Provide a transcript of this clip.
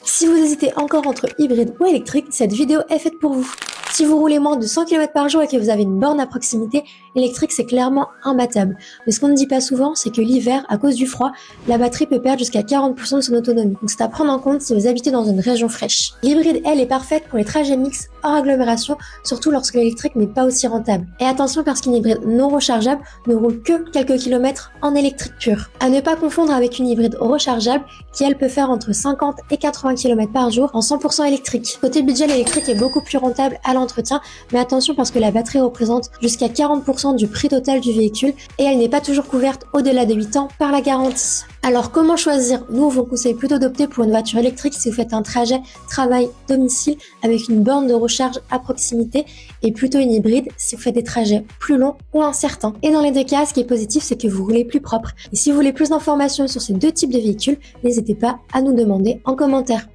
Si vous hésitez encore entre hybride ou électrique, cette vidéo est faite pour vous. Si vous roulez moins de 100 km par jour et que vous avez une borne à proximité, l'électrique c'est clairement imbattable. Mais ce qu'on ne dit pas souvent, c'est que l'hiver, à cause du froid, la batterie peut perdre jusqu'à 40% de son autonomie. Donc c'est à prendre en compte si vous habitez dans une région fraîche. L'hybride, elle, est parfaite pour les trajets mixtes hors agglomération, surtout lorsque l'électrique n'est pas aussi rentable. Et attention parce qu'une hybride non rechargeable ne roule que quelques kilomètres en électrique pure. À ne pas confondre avec une hybride rechargeable qui elle peut faire entre 50 et 80 km par jour en 100% électrique. Côté budget, l'électrique est beaucoup plus rentable à l'entretien, mais attention parce que la batterie représente jusqu'à 40% du prix total du véhicule et elle n'est pas toujours couverte au-delà de 8 ans par la garantie. Alors comment choisir? Nous, on vous conseille plutôt d'opter pour une voiture électrique si vous faites un trajet travail-domicile avec une borne de recharge à proximité et plutôt une hybride si vous faites des trajets plus longs ou incertains. Et dans les deux cas, ce qui est positif, c'est que vous roulez plus propre. Et si vous voulez plus d'informations sur ces deux types de véhicules, n'hésitez pas à nous demander en commentaire.